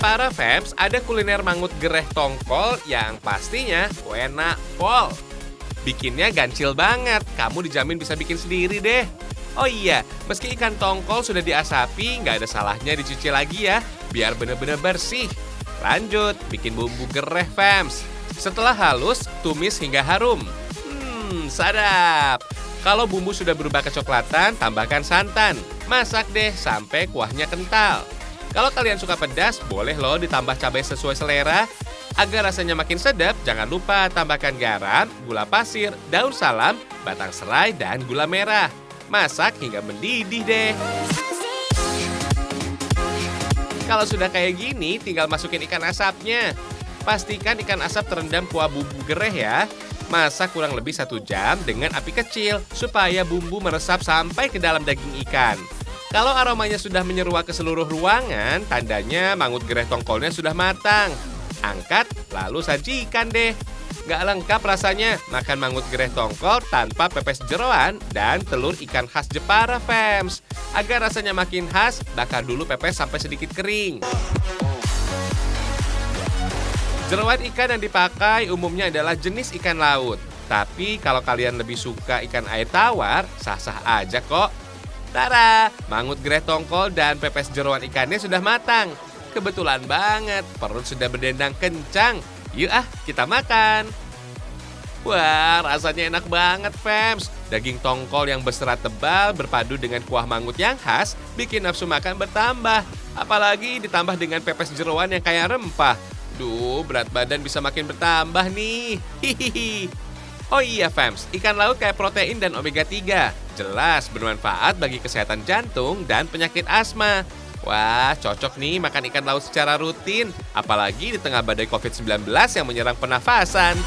Jepara Fams, ada kuliner mangut gereh tongkol yang pastinya enak pol. Bikinnya gancil banget, kamu dijamin bisa bikin sendiri deh. Oh iya, meski ikan tongkol sudah diasapi, nggak ada salahnya dicuci lagi ya, biar bener-bener bersih. Lanjut, bikin bumbu gereh Fams. Setelah halus, tumis hingga harum. Sadap. Kalau bumbu sudah berubah kecoklatan, tambahkan santan. Masak deh sampai kuahnya kental. Kalau kalian suka pedas, boleh loh ditambah cabai sesuai selera. Agar rasanya makin sedap, jangan lupa tambahkan garam, gula pasir, daun salam, batang serai, dan gula merah. Masak hingga mendidih deh. Kalau sudah kayak gini, tinggal masukin ikan asapnya. Pastikan ikan asap terendam kuah bumbu gereh ya. Masak kurang lebih 1 jam dengan api kecil supaya bumbu meresap sampai ke dalam daging ikan. Kalau aromanya sudah menyeruak ke seluruh ruangan, tandanya mangut gereh tongkolnya sudah matang. Angkat, lalu sajikan deh. Gak lengkap rasanya makan mangut gereh tongkol tanpa pepes jeroan dan telur ikan khas Jepara Fams. Agar rasanya makin khas, bakar dulu pepes sampai sedikit kering. Jeroan ikan yang dipakai umumnya adalah jenis ikan laut. Tapi kalau kalian lebih suka ikan air tawar, sah-sah aja kok. Tara, mangut gereh tongkol dan pepes jeroan ikannya sudah matang. Kebetulan banget, perut sudah berdendang kencang. Yuk kita makan. Wah, rasanya enak banget, Fams. Daging tongkol yang berserat tebal berpadu dengan kuah mangut yang khas bikin nafsu makan bertambah. Apalagi ditambah dengan pepes jeroan yang kaya rempah. Duh, berat badan bisa makin bertambah nih. Hihihi. Oh iya, Fams, ikan laut kayak protein dan omega 3. Jelas bermanfaat bagi kesehatan jantung dan penyakit asma. Wah, cocok nih makan ikan laut secara rutin. Apalagi di tengah badai COVID-19 yang menyerang pernafasan.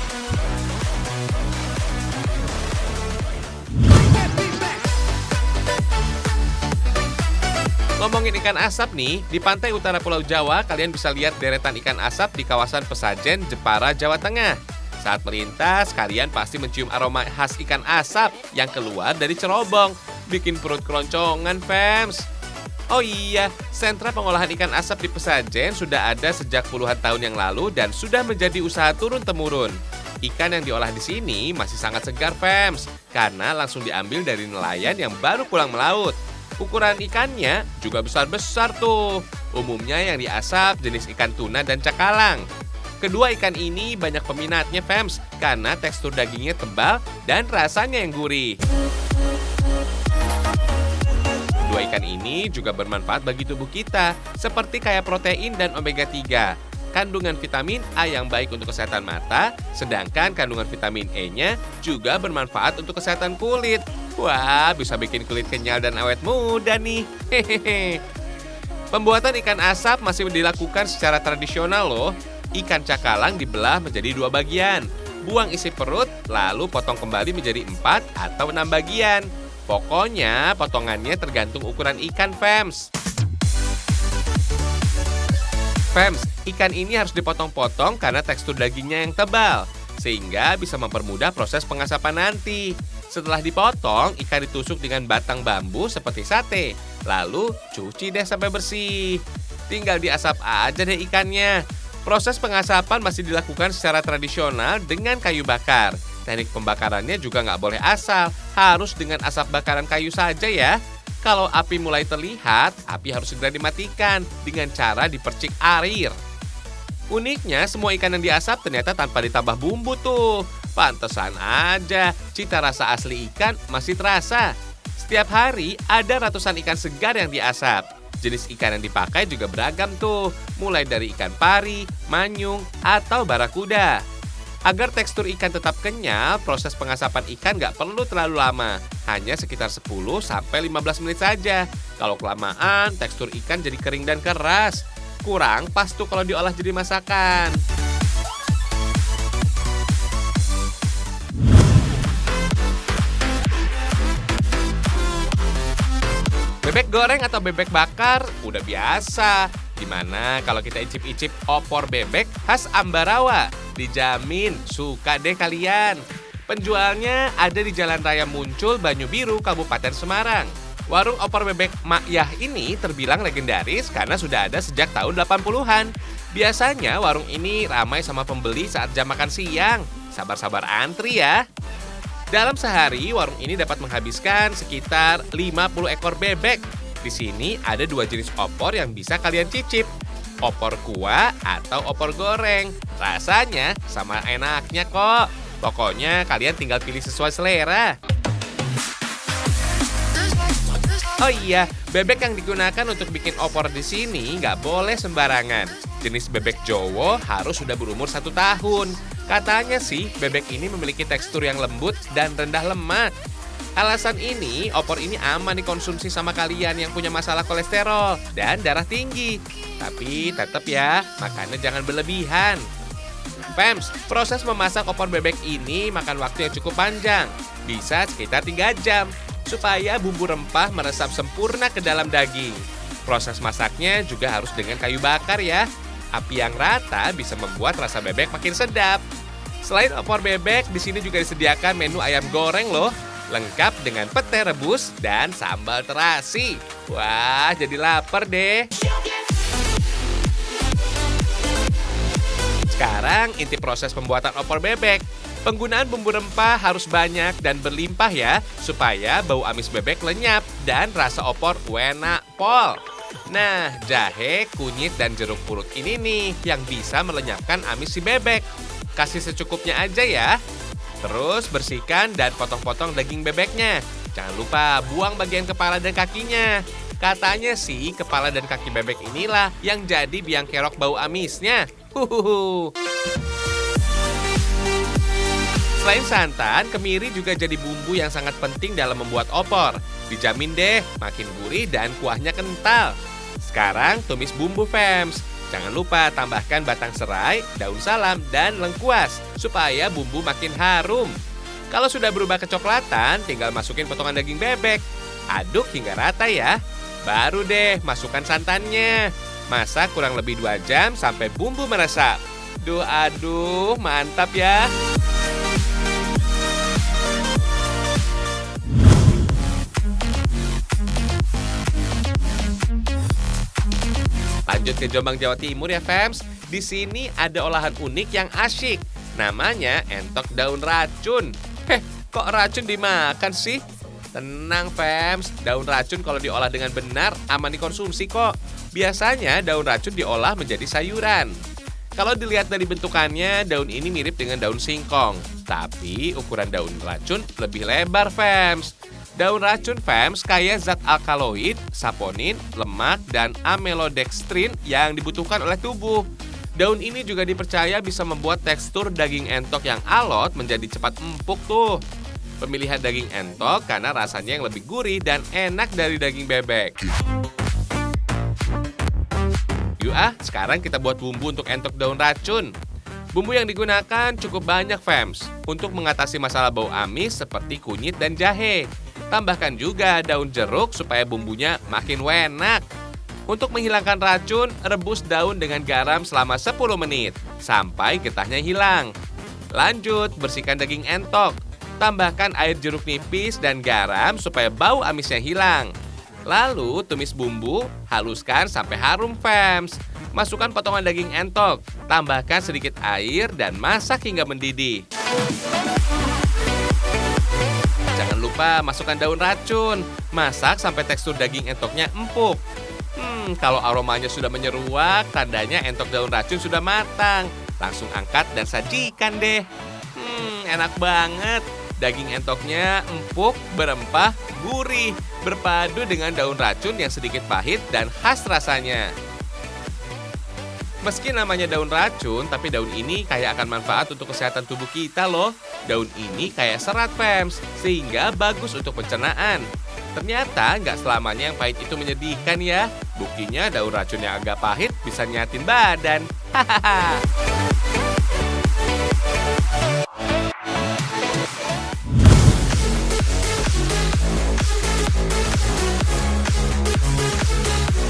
Ngomongin ikan asap nih, di pantai utara Pulau Jawa kalian bisa lihat deretan ikan asap di kawasan Pesajen, Jepara, Jawa Tengah. Saat melintas, kalian pasti mencium aroma khas ikan asap yang keluar dari cerobong. Bikin perut keroncongan, Fams. Oh iya, sentra pengolahan ikan asap di Pesajen sudah ada sejak puluhan tahun yang lalu dan sudah menjadi usaha turun-temurun. Ikan yang diolah di sini masih sangat segar, Fams, karena langsung diambil dari nelayan yang baru pulang melaut. Ukuran ikannya juga besar-besar tuh. Umumnya yang diasap jenis ikan tuna dan cakalang. Kedua ikan ini banyak peminatnya, Fams, karena tekstur dagingnya tebal dan rasanya yang gurih. Dua ikan ini juga bermanfaat bagi tubuh kita, seperti kaya protein dan omega 3. Kandungan vitamin A yang baik untuk kesehatan mata, sedangkan kandungan vitamin E-nya juga bermanfaat untuk kesehatan kulit. Wah, bisa bikin kulit kenyal dan awet muda nih. Hehehe. Pembuatan ikan asap masih dilakukan secara tradisional loh. Ikan cakalang dibelah menjadi 2 bagian. Buang isi perut, lalu potong kembali menjadi 4 atau 6 bagian. Pokoknya potongannya tergantung ukuran ikan, Fams. Fams, ikan ini harus dipotong-potong karena tekstur dagingnya yang tebal, sehingga bisa mempermudah proses pengasapan nanti. Setelah dipotong, ikan ditusuk dengan batang bambu seperti sate. Lalu cuci deh sampai bersih. Tinggal diasap aja deh ikannya. Proses pengasapan masih dilakukan secara tradisional dengan kayu bakar. Teknik pembakarannya juga nggak boleh asal, harus dengan asap bakaran kayu saja ya. Kalau api mulai terlihat, api harus segera dimatikan dengan cara dipercik air. Uniknya, semua ikan yang diasap ternyata tanpa ditambah bumbu tuh. Pantesan aja, cita rasa asli ikan masih terasa. Setiap hari ada ratusan ikan segar yang diasap. Jenis ikan yang dipakai juga beragam tuh, mulai dari ikan pari, manyung, atau barakuda. Agar tekstur ikan tetap kenyal, proses pengasapan ikan nggak perlu terlalu lama, hanya sekitar 10-15 menit saja. Kalau kelamaan, tekstur ikan jadi kering dan keras. Kurang pas tuh kalau diolah jadi masakan. Bebek goreng atau bebek bakar udah biasa. Dimana kalau kita icip-icip opor bebek khas Ambarawa, dijamin suka deh kalian. Penjualnya ada di Jalan Raya Muncul, Banyu Biru, Kabupaten Semarang. Warung opor bebek Mak Yah ini terbilang legendaris karena sudah ada sejak tahun 80-an. Biasanya warung ini ramai sama pembeli saat jam makan siang. Sabar-sabar antri ya. Dalam sehari, warung ini dapat menghabiskan sekitar 50 ekor bebek. Di sini ada dua jenis opor yang bisa kalian cicip. Opor kuah atau opor goreng. Rasanya sama enaknya kok. Pokoknya kalian tinggal pilih sesuai selera. Oh iya, bebek yang digunakan untuk bikin opor di sini nggak boleh sembarangan. Jenis bebek Jowo harus sudah berumur 1 tahun. Katanya sih, bebek ini memiliki tekstur yang lembut dan rendah lemak. Alasan ini, opor ini aman dikonsumsi sama kalian yang punya masalah kolesterol dan darah tinggi. Tapi tetap ya, makannya jangan berlebihan. Fems, proses memasak opor bebek ini makan waktu yang cukup panjang. Bisa sekitar 3 jam. Supaya bumbu rempah meresap sempurna ke dalam daging. Proses masaknya juga harus dengan kayu bakar ya. Api yang rata bisa membuat rasa bebek makin sedap. Selain opor bebek, di sini juga disediakan menu ayam goreng loh. Lengkap dengan pete rebus dan sambal terasi. Wah, jadi lapar deh. Sekarang inti proses pembuatan opor bebek. Penggunaan bumbu rempah harus banyak dan berlimpah ya, supaya bau amis bebek lenyap dan rasa opor enak pol. Nah, jahe, kunyit, dan jeruk purut ini nih yang bisa melenyapkan amis si bebek. Kasih secukupnya aja ya. Terus bersihkan dan potong-potong daging bebeknya. Jangan lupa buang bagian kepala dan kakinya. Katanya sih kepala dan kaki bebek inilah yang jadi biang kerok bau amisnya. Huhuhu. Selain santan, kemiri juga jadi bumbu yang sangat penting dalam membuat opor. Dijamin deh, makin gurih dan kuahnya kental. Sekarang tumis bumbu Fems. Jangan lupa tambahkan batang serai, daun salam, dan lengkuas supaya bumbu makin harum. Kalau sudah berubah kecoklatan, tinggal masukin potongan daging bebek. Aduk hingga rata ya. Baru deh masukkan santannya. Masak kurang lebih 2 jam sampai bumbu meresap. Aduh, mantap ya. Lanjut ke Jombang, Jawa Timur ya, Fems. Di sini ada olahan unik yang asyik. Namanya entok daun racun. Kok racun dimakan sih? Tenang, Fems. Daun racun kalau diolah dengan benar aman dikonsumsi kok. Biasanya daun racun diolah menjadi sayuran. Kalau dilihat dari bentukannya, daun ini mirip dengan daun singkong. Tapi ukuran daun racun lebih lebar, Fems. Daun racun Fems kaya zat alkaloid, saponin, lemak, dan amilodextrin yang dibutuhkan oleh tubuh. Daun ini juga dipercaya bisa membuat tekstur daging entok yang alot menjadi cepat empuk tuh. Pemilihan daging entok karena rasanya yang lebih gurih dan enak dari daging bebek. Yuk sekarang kita buat bumbu untuk entok daun racun. Bumbu yang digunakan cukup banyak, Fems, untuk mengatasi masalah bau amis seperti kunyit dan jahe. Tambahkan juga daun jeruk supaya bumbunya makin enak. Untuk menghilangkan racun, rebus daun dengan garam selama 10 menit sampai getahnya hilang. Lanjut, bersihkan daging entok. Tambahkan air jeruk nipis dan garam supaya bau amisnya hilang. Lalu tumis bumbu, haluskan sampai harum, Fems. Masukkan potongan daging entok, tambahkan sedikit air dan masak hingga mendidih. Jangan lupa masukkan daun racun. Masak sampai tekstur daging entoknya empuk. Kalau aromanya sudah menyeruak, tandanya entok daun racun sudah matang. Langsung angkat dan sajikan deh. Enak banget. Daging entoknya empuk, berempah, gurih, berpadu dengan daun racun yang sedikit pahit dan khas rasanya. Meski namanya daun racun, tapi daun ini kaya akan manfaat untuk kesehatan tubuh kita loh. Daun ini kaya serat, Fems, sehingga bagus untuk pencernaan. Ternyata nggak selamanya yang pahit itu menyedihkan ya. Buktinya daun racun yang agak pahit bisa nyatin badan. Hahaha.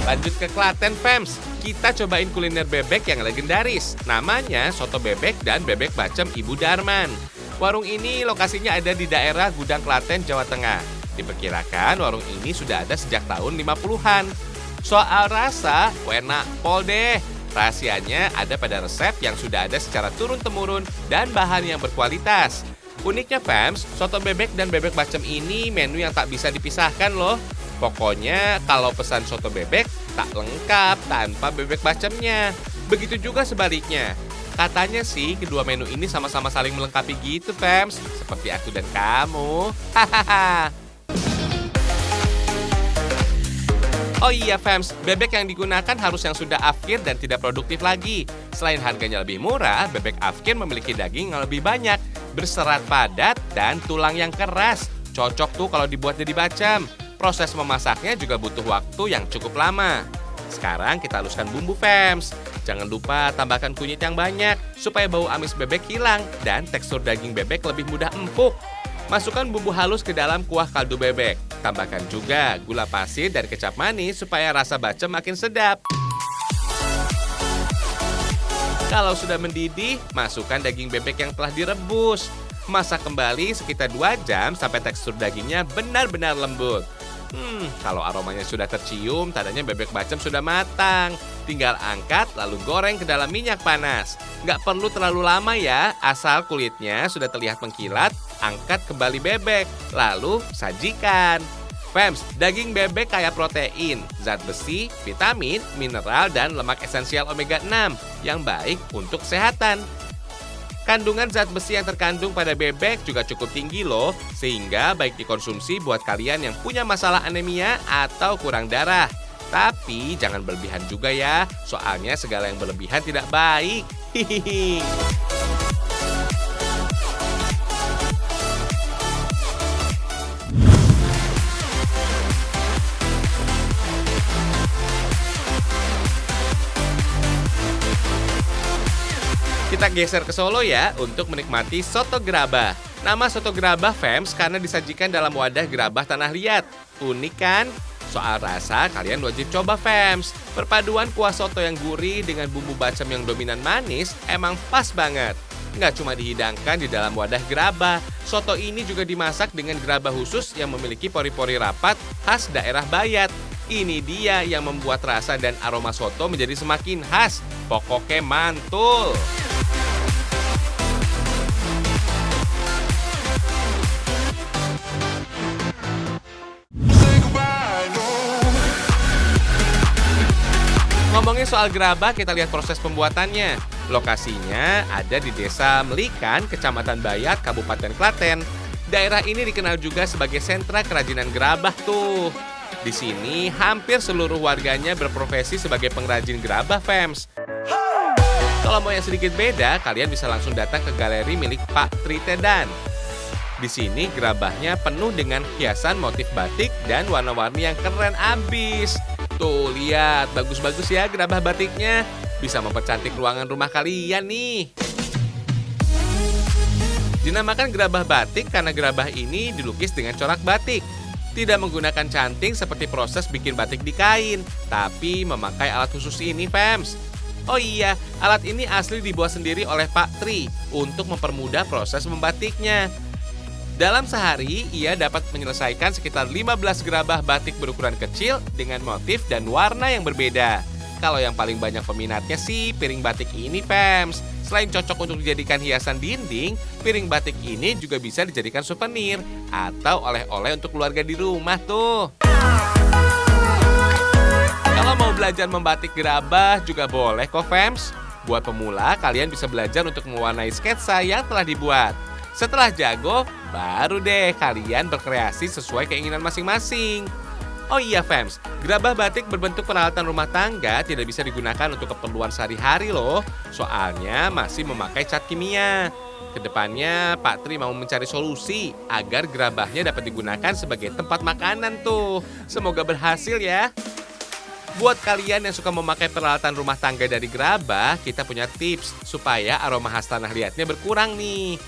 Lanjut ke Klaten, Fems. Kita cobain kuliner bebek yang legendaris. Namanya soto bebek dan bebek bacem Ibu Darman. Warung ini lokasinya ada di daerah Gudang Klaten, Jawa Tengah. Diperkirakan warung ini sudah ada sejak tahun 50-an. Soal rasa, enak pol deh. Rahasianya ada pada resep yang sudah ada secara turun-temurun dan bahan yang berkualitas. Uniknya Fams, soto bebek dan bebek bacem ini menu yang tak bisa dipisahkan loh. Pokoknya kalau pesan soto bebek tak lengkap tanpa bebek bacemnya. Begitu juga sebaliknya. Katanya sih kedua menu ini sama-sama saling melengkapi gitu Fams, seperti aku dan kamu. Hahaha. Oh iya Fams, bebek yang digunakan harus yang sudah afkir dan tidak produktif lagi. Selain harganya lebih murah, bebek afkir memiliki daging yang lebih banyak, berserat padat, dan tulang yang keras. Cocok tuh kalau dibuat jadi bacem. Proses memasaknya juga butuh waktu yang cukup lama. Sekarang kita haluskan bumbu Fams. Jangan lupa tambahkan kunyit yang banyak supaya bau amis bebek hilang dan tekstur daging bebek lebih mudah empuk. Masukkan bumbu halus ke dalam kuah kaldu bebek. Tambahkan juga gula pasir dan kecap manis supaya rasa bacem makin sedap. Kalau sudah mendidih, masukkan daging bebek yang telah direbus. Masak kembali sekitar 2 jam sampai tekstur dagingnya benar-benar lembut. Kalau aromanya sudah tercium, tandanya bebek bacem sudah matang. Tinggal angkat lalu goreng ke dalam minyak panas. Nggak perlu terlalu lama ya, asal kulitnya sudah terlihat mengkilat, angkat kembali bebek, lalu sajikan. Fams, daging bebek kaya protein, zat besi, vitamin, mineral, dan lemak esensial omega 6 yang baik untuk kesehatan. Kandungan zat besi yang terkandung pada bebek juga cukup tinggi loh, sehingga baik dikonsumsi buat kalian yang punya masalah anemia atau kurang darah. Tapi jangan berlebihan juga ya, soalnya segala yang berlebihan tidak baik. Hihihi. Kita geser ke Solo ya untuk menikmati soto gerabah. Nama soto gerabah Fams karena disajikan dalam wadah gerabah tanah liat. Unik kan? Soal rasa kalian wajib coba Fams. Perpaduan kuah soto yang gurih dengan bumbu bacem yang dominan manis emang pas banget. Nggak cuma dihidangkan di dalam wadah gerabah, soto ini juga dimasak dengan gerabah khusus yang memiliki pori-pori rapat khas daerah Bayat. Ini dia yang membuat rasa dan aroma soto menjadi semakin khas. Pokoknya mantul. Ngomongin soal gerabah, kita lihat proses pembuatannya. Lokasinya ada di Desa Melikan, Kecamatan Bayat, Kabupaten Klaten. Daerah ini dikenal juga sebagai sentra kerajinan gerabah tuh. Di sini hampir seluruh warganya berprofesi sebagai pengrajin gerabah Fams. Kalau mau yang sedikit beda, kalian bisa langsung datang ke galeri milik Pak Tri Tedan. Di sini gerabahnya penuh dengan hiasan motif batik dan warna-warni yang keren abis. Tuh lihat, bagus-bagus ya gerabah batiknya. Bisa mempercantik ruangan rumah kalian nih. Dinamakan gerabah batik karena gerabah ini dilukis dengan corak batik. Tidak menggunakan canting seperti proses bikin batik di kain, tapi memakai alat khusus ini Fams. Oh iya, alat ini asli dibuat sendiri oleh Pak Tri untuk mempermudah proses membatiknya. Dalam sehari, ia dapat menyelesaikan sekitar 15 gerabah batik berukuran kecil dengan motif dan warna yang berbeda. Kalau yang paling banyak peminatnya sih piring batik ini, Fams. Selain cocok untuk dijadikan hiasan dinding, piring batik ini juga bisa dijadikan souvenir atau oleh-oleh untuk keluarga di rumah tuh. Kalau mau belajar membatik gerabah juga boleh kok, Fams. Buat pemula, kalian bisa belajar untuk mewarnai sketsa yang telah dibuat. Setelah jago, baru deh kalian berkreasi sesuai keinginan masing-masing. Oh iya Fams, gerabah batik berbentuk peralatan rumah tangga tidak bisa digunakan untuk keperluan sehari-hari loh. Soalnya masih memakai cat kimia. Kedepannya Pak Tri mau mencari solusi agar gerabahnya dapat digunakan sebagai tempat makanan tuh. Semoga berhasil ya. Buat kalian yang suka memakai peralatan rumah tangga dari gerabah, kita punya tips supaya aroma khas tanah liatnya berkurang nih.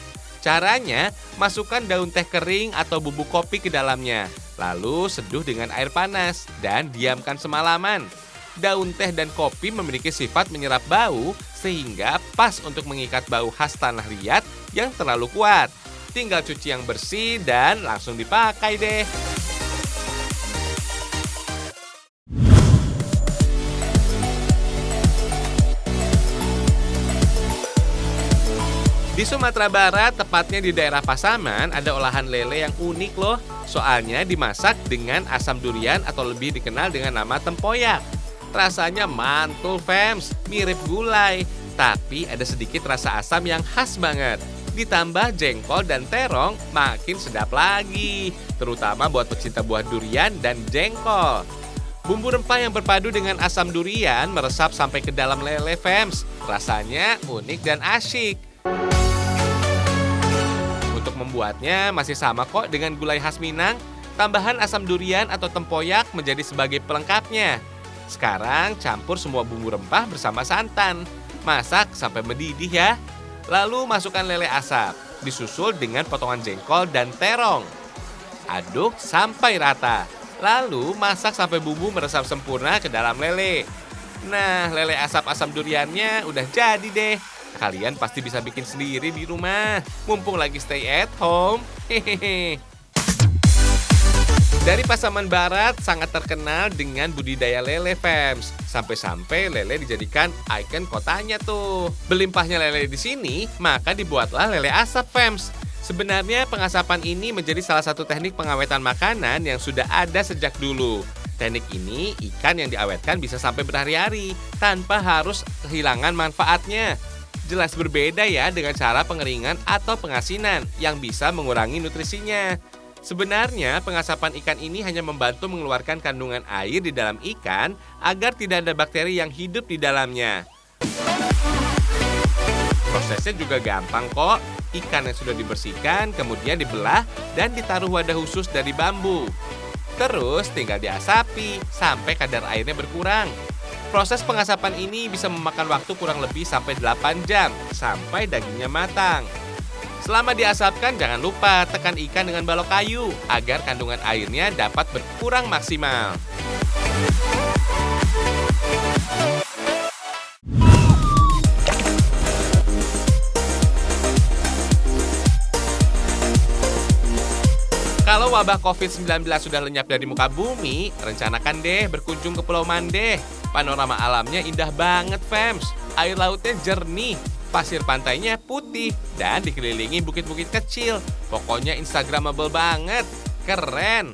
Caranya, masukkan daun teh kering atau bubuk kopi ke dalamnya. Lalu seduh dengan air panas dan diamkan semalaman. Daun teh dan kopi memiliki sifat menyerap bau sehingga pas untuk mengikat bau khas tanah liat yang terlalu kuat. Tinggal cuci yang bersih dan langsung dipakai deh. Di Sumatera Barat, tepatnya di daerah Pasaman, ada olahan lele yang unik loh. Soalnya dimasak dengan asam durian atau lebih dikenal dengan nama tempoyak. Rasanya mantul, fams, mirip gulai. Tapi ada sedikit rasa asam yang khas banget. Ditambah jengkol dan terong, makin sedap lagi. Terutama buat pecinta buah durian dan jengkol. Bumbu rempah yang berpadu dengan asam durian meresap sampai ke dalam lele, fams. Rasanya unik dan asyik. Untuk membuatnya masih sama kok dengan gulai khas Minang. Tambahan asam durian atau tempoyak menjadi sebagai pelengkapnya. Sekarang campur semua bumbu rempah bersama santan. Masak sampai mendidih ya. Lalu masukkan lele asap. Disusul dengan potongan jengkol dan terong. Aduk sampai rata. Lalu masak sampai bumbu meresap sempurna ke dalam lele. Nah, lele asap asam duriannya udah jadi deh. Kalian pasti bisa bikin sendiri di rumah. Mumpung lagi stay at home. Hehehe. Dari Pasaman Barat sangat terkenal dengan budidaya lele, fams. Sampai-sampai lele dijadikan ikon kotanya tuh. Berlimpahnya lele di sini, maka dibuatlah lele asap, fams. Sebenarnya pengasapan ini menjadi salah satu teknik pengawetan makanan yang sudah ada sejak dulu. Teknik ini, ikan yang diawetkan bisa sampai berhari-hari tanpa harus kehilangan manfaatnya. Jelas berbeda ya dengan cara pengeringan atau pengasinan yang bisa mengurangi nutrisinya. Sebenarnya pengasapan ikan ini hanya membantu mengeluarkan kandungan air di dalam ikan agar tidak ada bakteri yang hidup di dalamnya. Prosesnya juga gampang kok. Ikan yang sudah dibersihkan kemudian dibelah dan ditaruh wadah khusus dari bambu. Terus tinggal diasapi sampai kadar airnya berkurang. Proses pengasapan ini bisa memakan waktu kurang lebih sampai 8 jam sampai dagingnya matang. Selama diasapkan jangan lupa tekan ikan dengan balok kayu agar kandungan airnya dapat berkurang maksimal. Kalau wabah COVID-19 sudah lenyap dari muka bumi, rencanakan deh berkunjung ke Pulau Mandeh. Panorama alamnya indah banget, fams. Air lautnya jernih, pasir pantainya putih, dan dikelilingi bukit-bukit kecil. Pokoknya instagramable banget, keren.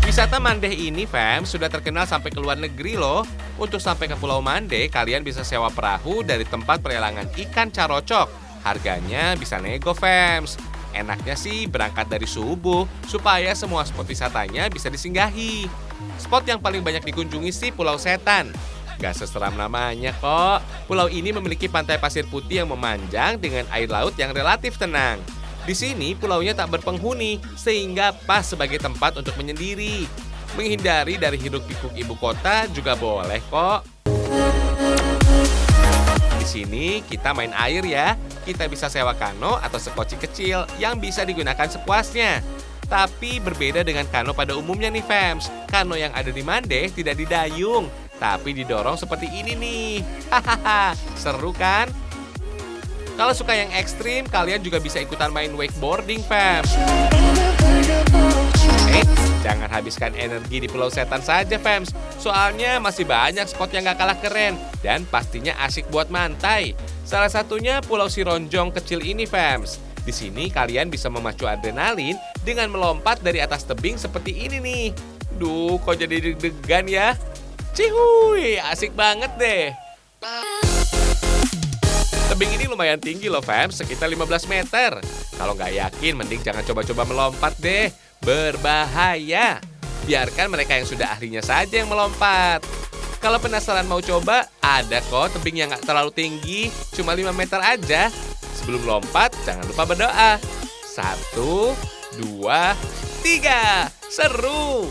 Wisata Mandeh ini, fams, sudah terkenal sampai ke luar negeri loh. Untuk sampai ke Pulau Mandeh, kalian bisa sewa perahu dari tempat pelelangan ikan Carocok. Harganya bisa nego, fams. Enaknya sih berangkat dari subuh supaya semua spot wisatanya bisa disinggahi. Spot yang paling banyak dikunjungi sih Pulau Setan. Gak seseram namanya kok. Pulau ini memiliki pantai pasir putih yang memanjang dengan air laut yang relatif tenang. Di sini pulaunya tak berpenghuni sehingga pas sebagai tempat untuk menyendiri. Menghindari dari hiruk-pikuk ibu kota juga boleh kok. Di sini kita main air ya. Kita bisa sewa kano atau sekoci kecil yang bisa digunakan sepuasnya. Tapi berbeda dengan kano pada umumnya nih, fams. Kano yang ada di Mandeh tidak didayung, tapi didorong seperti ini nih. Hahaha, seru kan? Kalau suka yang ekstrim, kalian juga bisa ikutan main wakeboarding, fams. Jangan habiskan energi di Pulau Setan saja, fams. Soalnya masih banyak spot yang gak kalah keren dan pastinya asik buat mantai. Salah satunya Pulau Sironjong kecil ini, fams. Di sini kalian bisa memacu adrenalin dengan melompat dari atas tebing seperti ini nih. Duh, kok jadi deg-degan ya? Cihuy, asik banget deh. Tebing ini lumayan tinggi loh, fams, sekitar 15 meter. Kalau nggak yakin, mending jangan coba-coba melompat deh. Berbahaya. Biarkan mereka yang sudah ahlinya saja yang melompat. Kalau penasaran mau coba, ada kok tebing yang nggak terlalu tinggi, cuma 5 meter aja. Sebelum lompat, jangan lupa berdoa. 1, 2, 3. Seru!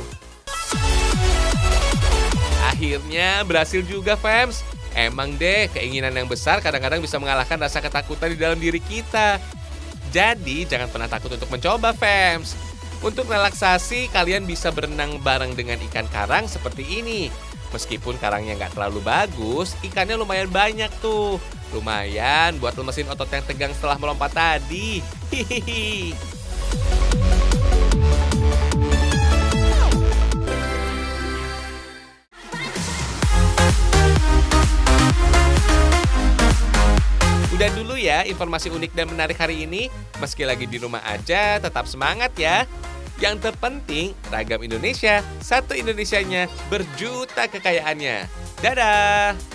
Akhirnya berhasil juga, fams. Emang deh, keinginan yang besar kadang-kadang bisa mengalahkan rasa ketakutan di dalam diri kita. Jadi, jangan pernah takut untuk mencoba, fams. Untuk relaksasi, kalian bisa berenang bareng dengan ikan karang seperti ini. Meskipun karangnya nggak terlalu bagus, ikannya lumayan banyak tuh. Lumayan buat lemesin otot yang tegang setelah melompat tadi. Hihihi. Udah dulu ya informasi unik dan menarik hari ini. Meski lagi di rumah aja, tetap semangat ya. Yang terpenting, ragam Indonesia, satu Indonesianya, berjuta kekayaannya. Dadah!